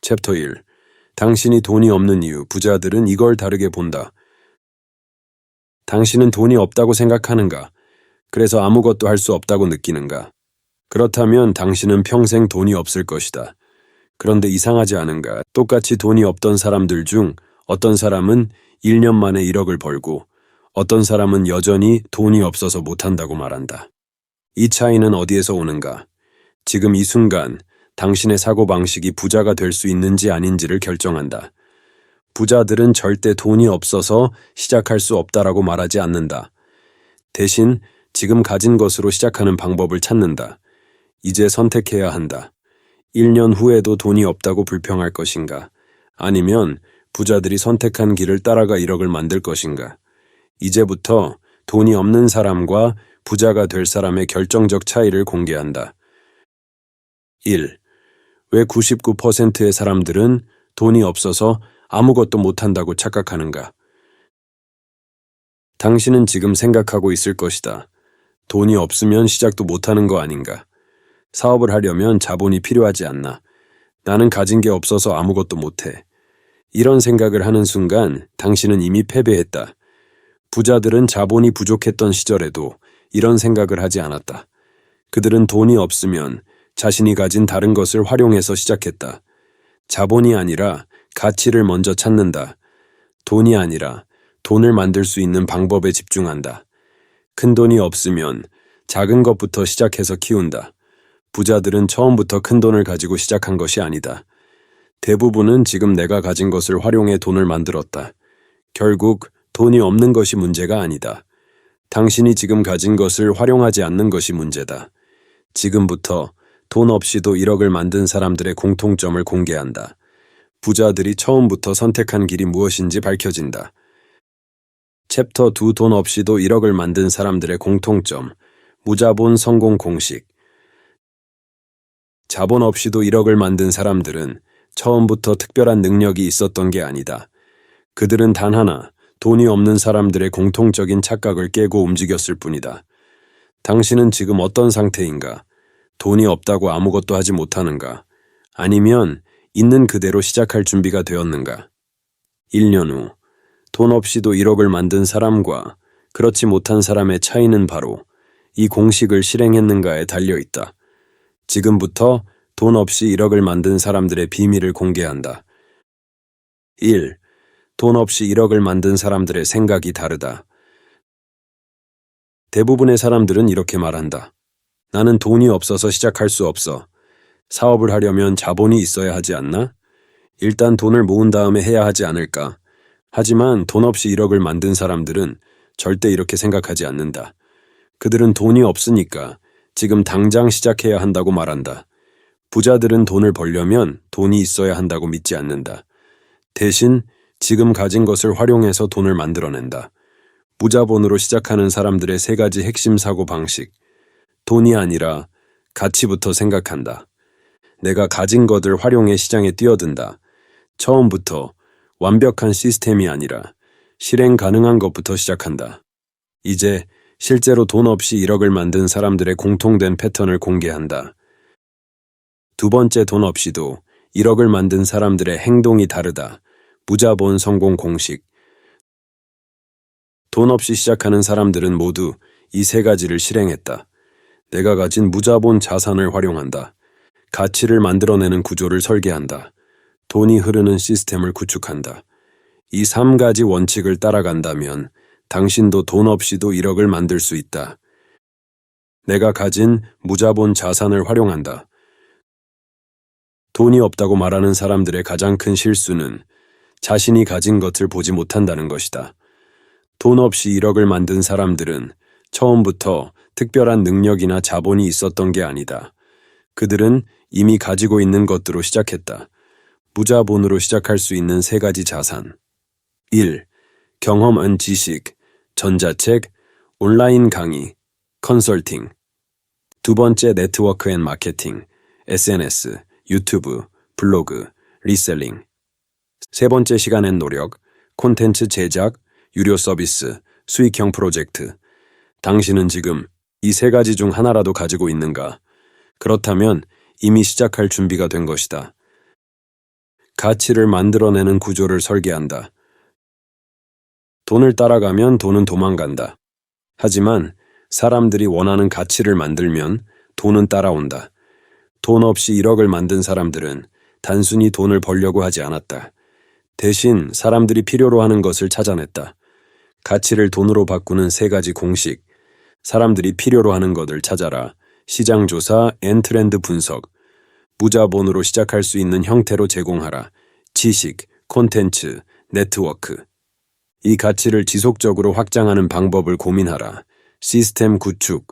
챕터 1. 당신이 돈이 없는 이유, 부자들은 이걸 다르게 본다. 당신은 돈이 없다고 생각하는가? 그래서 아무것도 할 수 없다고 느끼는가? 그렇다면 당신은 평생 돈이 없을 것이다. 그런데 이상하지 않은가? 똑같이 돈이 없던 사람들 중 어떤 사람은 1년 만에 1억을 벌고 어떤 사람은 여전히 돈이 없어서 못한다고 말한다. 이 차이는 어디에서 오는가? 지금 이 순간 당신의 사고방식이 부자가 될 수 있는지 아닌지를 결정한다. 부자들은 절대 돈이 없어서 시작할 수 없다라고 말하지 않는다. 대신 지금 가진 것으로 시작하는 방법을 찾는다. 이제 선택해야 한다. 1년 후에도 돈이 없다고 불평할 것인가? 아니면 부자들이 선택한 길을 따라가 1억을 만들 것인가? 이제부터 돈이 없는 사람과 부자가 될 사람의 결정적 차이를 공개한다. 1. 왜 99%의 사람들은 돈이 없어서 아무것도 못한다고 착각하는가? 당신은 지금 생각하고 있을 것이다. 돈이 없으면 시작도 못하는 거 아닌가? 사업을 하려면 자본이 필요하지 않나? 나는 가진 게 없어서 아무것도 못해. 이런 생각을 하는 순간 당신은 이미 패배했다. 부자들은 자본이 부족했던 시절에도 이런 생각을 하지 않았다. 그들은 돈이 없으면 자신이 가진 다른 것을 활용해서 시작했다. 자본이 아니라 가치를 먼저 찾는다. 돈이 아니라 돈을 만들 수 있는 방법에 집중한다. 큰 돈이 없으면 작은 것부터 시작해서 키운다. 부자들은 처음부터 큰 돈을 가지고 시작한 것이 아니다. 대부분은 지금 내가 가진 것을 활용해 돈을 만들었다. 결국 돈이 없는 것이 문제가 아니다. 당신이 지금 가진 것을 활용하지 않는 것이 문제다. 지금부터 돈 없이도 1억을 만든 사람들의 공통점을 공개한다. 부자들이 처음부터 선택한 길이 무엇인지 밝혀진다. 챕터 2. 돈 없이도 1억을 만든 사람들의 공통점. 무자본 성공 공식. 자본 없이도 1억을 만든 사람들은 처음부터 특별한 능력이 있었던 게 아니다. 그들은 단 하나, 돈이 없는 사람들의 공통적인 착각을 깨고 움직였을 뿐이다. 당신은 지금 어떤 상태인가? 돈이 없다고 아무것도 하지 못하는가? 아니면 있는 그대로 시작할 준비가 되었는가? 1년 후, 돈 없이도 1억을 만든 사람과 그렇지 못한 사람의 차이는 바로 이 공식을 실행했는가에 달려있다. 지금부터 돈 없이 1억을 만든 사람들의 비밀을 공개한다. 1. 돈 없이 1억을 만든 사람들의 생각이 다르다. 대부분의 사람들은 이렇게 말한다. 나는 돈이 없어서 시작할 수 없어. 사업을 하려면 자본이 있어야 하지 않나? 일단 돈을 모은 다음에 해야 하지 않을까? 하지만 돈 없이 1억을 만든 사람들은 절대 이렇게 생각하지 않는다. 그들은 돈이 없으니까 지금 당장 시작해야 한다고 말한다. 부자들은 돈을 벌려면 돈이 있어야 한다고 믿지 않는다. 대신 지금 가진 것을 활용해서 돈을 만들어낸다. 무자본으로 시작하는 사람들의 3가지 핵심 사고 방식. 돈이 아니라 가치부터 생각한다. 내가 가진 것을 활용해 시장에 뛰어든다. 처음부터 완벽한 시스템이 아니라 실행 가능한 것부터 시작한다. 이제 실제로 돈 없이 1억을 만든 사람들의 공통된 패턴을 공개한다. 2번째, 돈 없이도 1억을 만든 사람들의 행동이 다르다. 무자본 성공 공식. 돈 없이 시작하는 사람들은 모두 이 3가지를 실행했다. 내가 가진 무자본 자산을 활용한다. 가치를 만들어내는 구조를 설계한다. 돈이 흐르는 시스템을 구축한다. 이 3가지 원칙을 따라간다면 당신도 돈 없이도 1억을 만들 수 있다. 내가 가진 무자본 자산을 활용한다. 돈이 없다고 말하는 사람들의 가장 큰 실수는 자신이 가진 것을 보지 못한다는 것이다. 돈 없이 1억을 만든 사람들은 처음부터 특별한 능력이나 자본이 있었던 게 아니다. 그들은 이미 가지고 있는 것들로 시작했다. 무자본으로 시작할 수 있는 3가지 자산. 1. 경험한 지식, 전자책, 온라인 강의, 컨설팅. 2번째, 네트워크 앤 마케팅, SNS, 유튜브, 블로그, 리셀링. 3번째, 시간 앤 노력, 콘텐츠 제작, 유료 서비스, 수익형 프로젝트. 당신은 지금 이 3가지 중 하나라도 가지고 있는가? 그렇다면 이미 시작할 준비가 된 것이다. 가치를 만들어내는 구조를 설계한다. 돈을 따라가면 돈은 도망간다. 하지만 사람들이 원하는 가치를 만들면 돈은 따라온다. 돈 없이 1억을 만든 사람들은 단순히 돈을 벌려고 하지 않았다. 대신 사람들이 필요로 하는 것을 찾아냈다. 가치를 돈으로 바꾸는 3가지 공식. 사람들이 필요로 하는 것을 찾아라. 시장조사 앤 트렌드 분석. 무자본으로 시작할 수 있는 형태로 제공하라. 지식, 콘텐츠, 네트워크. 이 가치를 지속적으로 확장하는 방법을 고민하라. 시스템 구축.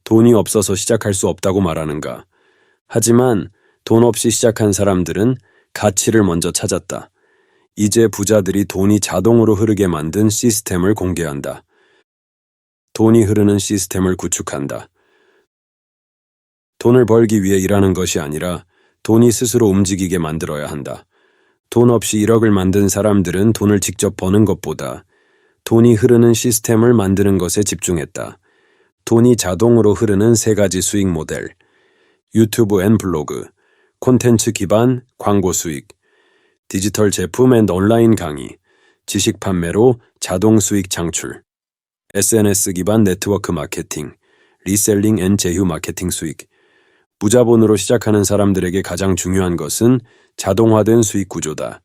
돈이 없어서 시작할 수 없다고 말하는가? 하지만 돈 없이 시작한 사람들은 가치를 먼저 찾았다. 이제 부자들이 돈이 자동으로 흐르게 만든 시스템을 공개한다. 돈이 흐르는 시스템을 구축한다. 돈을 벌기 위해 일하는 것이 아니라 돈이 스스로 움직이게 만들어야 한다. 돈 없이 1억을 만든 사람들은 돈을 직접 버는 것보다 돈이 흐르는 시스템을 만드는 것에 집중했다. 돈이 자동으로 흐르는 3가지 수익 모델. 유튜브 앤 블로그, 콘텐츠 기반 광고 수익, 디지털 제품 앤 온라인 강의, 지식 판매로 자동 수익 창출, SNS 기반 네트워크 마케팅, 리셀링 앤 제휴 마케팅 수익. 무자본으로 시작하는 사람들에게 가장 중요한 것은 자동화된 수익 구조다.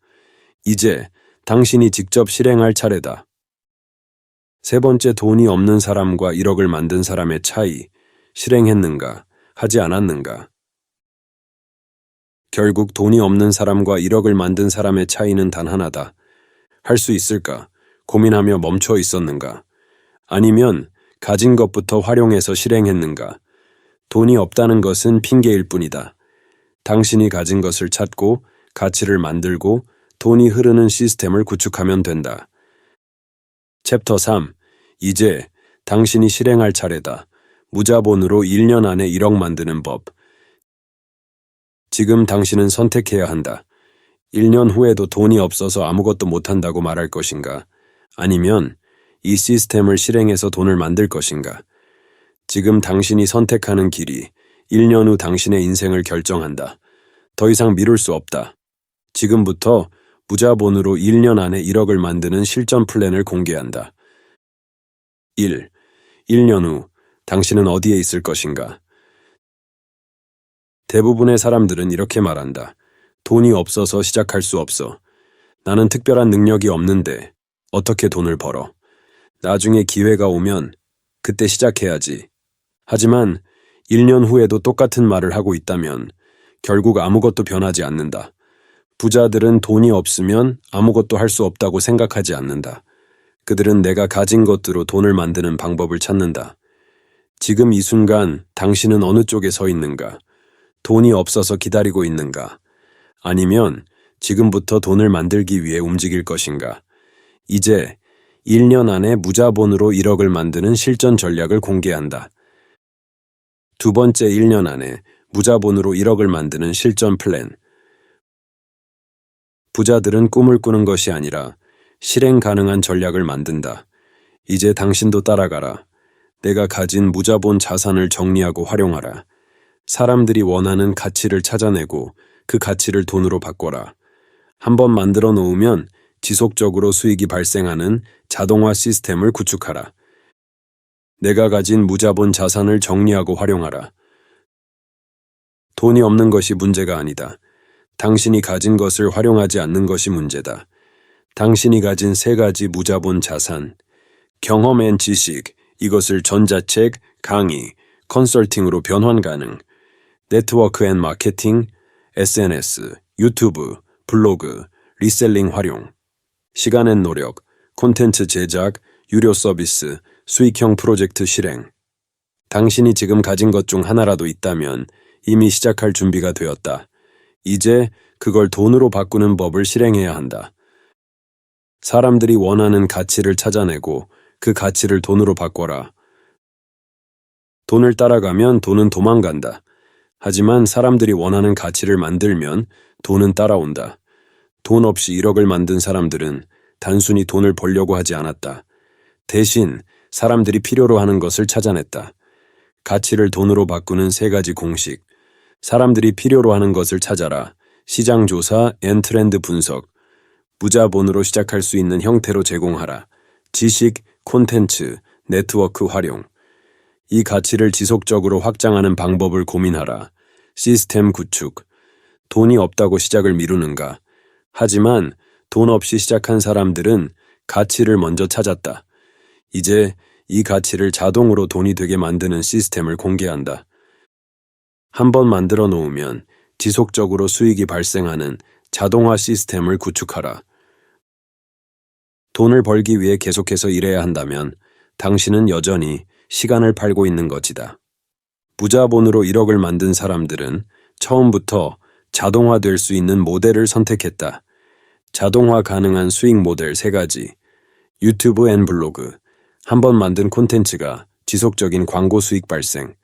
이제 당신이 직접 실행할 차례다. 3번째, 돈이 없는 사람과 1억을 만든 사람의 차이. 실행했는가, 하지 않았는가? 결국 돈이 없는 사람과 1억을 만든 사람의 차이는 단 하나다. 할 수 있을까? 고민하며 멈춰 있었는가? 아니면 가진 것부터 활용해서 실행했는가? 돈이 없다는 것은 핑계일 뿐이다. 당신이 가진 것을 찾고 가치를 만들고 돈이 흐르는 시스템을 구축하면 된다. 챕터 3. 이제 당신이 실행할 차례다. 무자본으로 1년 안에 1억 만드는 법. 지금 당신은 선택해야 한다. 1년 후에도 돈이 없어서 아무것도 못한다고 말할 것인가? 아니면 이 시스템을 실행해서 돈을 만들 것인가? 지금 당신이 선택하는 길이 1년 후 당신의 인생을 결정한다. 더 이상 미룰 수 없다. 지금부터 무자본으로 1년 안에 1억을 만드는 실전 플랜을 공개한다. 1. 1년 후 당신은 어디에 있을 것인가? 대부분의 사람들은 이렇게 말한다. 돈이 없어서 시작할 수 없어. 나는 특별한 능력이 없는데 어떻게 돈을 벌어? 나중에 기회가 오면 그때 시작해야지. 하지만 1년 후에도 똑같은 말을 하고 있다면 결국 아무것도 변하지 않는다. 부자들은 돈이 없으면 아무것도 할 수 없다고 생각하지 않는다. 그들은 내가 가진 것으로 돈을 만드는 방법을 찾는다. 지금 이 순간 당신은 어느 쪽에 서 있는가? 돈이 없어서 기다리고 있는가? 아니면 지금부터 돈을 만들기 위해 움직일 것인가? 이제 1년 안에 무자본으로 1억을 만드는 실전 전략을 공개한다. 2번째, 1년 안에 무자본으로 1억을 만드는 실전 플랜. 부자들은 꿈을 꾸는 것이 아니라 실행 가능한 전략을 만든다. 이제 당신도 따라가라. 내가 가진 무자본 자산을 정리하고 활용하라. 사람들이 원하는 가치를 찾아내고 그 가치를 돈으로 바꿔라. 한번 만들어 놓으면 지속적으로 수익이 발생하는 자동화 시스템을 구축하라. 내가 가진 무자본 자산을 정리하고 활용하라. 돈이 없는 것이 문제가 아니다. 당신이 가진 것을 활용하지 않는 것이 문제다. 당신이 가진 3가지 무자본 자산, 경험 앤 지식, 이것을 전자책, 강의, 컨설팅으로 변환 가능, 네트워크 앤 마케팅, SNS, 유튜브, 블로그, 리셀링 활용, 시간 앤 노력, 콘텐츠 제작, 유료 서비스, 수익형 프로젝트 실행. 당신이 지금 가진 것 중 하나라도 있다면 이미 시작할 준비가 되었다. 이제 그걸 돈으로 바꾸는 법을 실행해야 한다. 사람들이 원하는 가치를 찾아내고 그 가치를 돈으로 바꿔라. 돈을 따라가면 돈은 도망간다. 하지만 사람들이 원하는 가치를 만들면 돈은 따라온다. 돈 없이 1억을 만든 사람들은 단순히 돈을 벌려고 하지 않았다. 대신 사람들이 필요로 하는 것을 찾아냈다. 가치를 돈으로 바꾸는 3가지 공식. 사람들이 필요로 하는 것을 찾아라. 시장 조사 앤 트렌드 분석, 무자본으로 시작할 수 있는 형태로 제공하라. 지식, 콘텐츠, 네트워크 활용. 이 가치를 지속적으로 확장하는 방법을 고민하라. 시스템 구축. 돈이 없다고 시작을 미루는가? 하지만 돈 없이 시작한 사람들은 가치를 먼저 찾았다. 이제 이 가치를 자동으로 돈이 되게 만드는 시스템을 공개한다. 한번 만들어 놓으면 지속적으로 수익이 발생하는 자동화 시스템을 구축하라. 돈을 벌기 위해 계속해서 일해야 한다면 당신은 여전히 시간을 팔고 있는 것이다. 무자본으로 1억을 만든 사람들은 처음부터 자동화될 수 있는 모델을 선택했다. 자동화 가능한 수익 모델 3가지. 유튜브 앤 블로그. 한번 만든 콘텐츠가 지속적인 광고 수익 발생.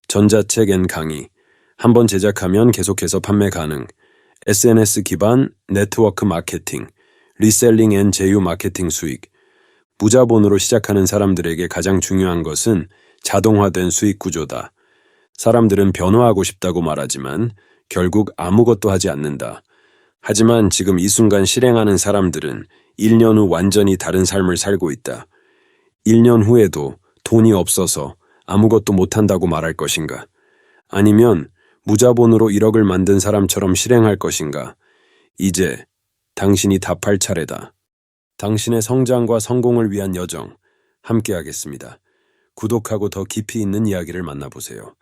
전자책 앤 강의. 한번 제작하면 계속해서 판매 가능. SNS 기반 네트워크 마케팅. 리셀링 앤 제휴 마케팅 수익. 무자본으로 시작하는 사람들에게 가장 중요한 것은 자동화된 수익 구조다. 사람들은 변화하고 싶다고 말하지만 결국 아무것도 하지 않는다. 하지만 지금 이 순간 실행하는 사람들은 1년 후 완전히 다른 삶을 살고 있다. 1년 후에도 돈이 없어서 아무것도 못한다고 말할 것인가? 아니면 무자본으로 1억을 만든 사람처럼 실행할 것인가? 이제 당신이 답할 차례다. 당신의 성장과 성공을 위한 여정, 함께하겠습니다. 구독하고 더 깊이 있는 이야기를 만나보세요.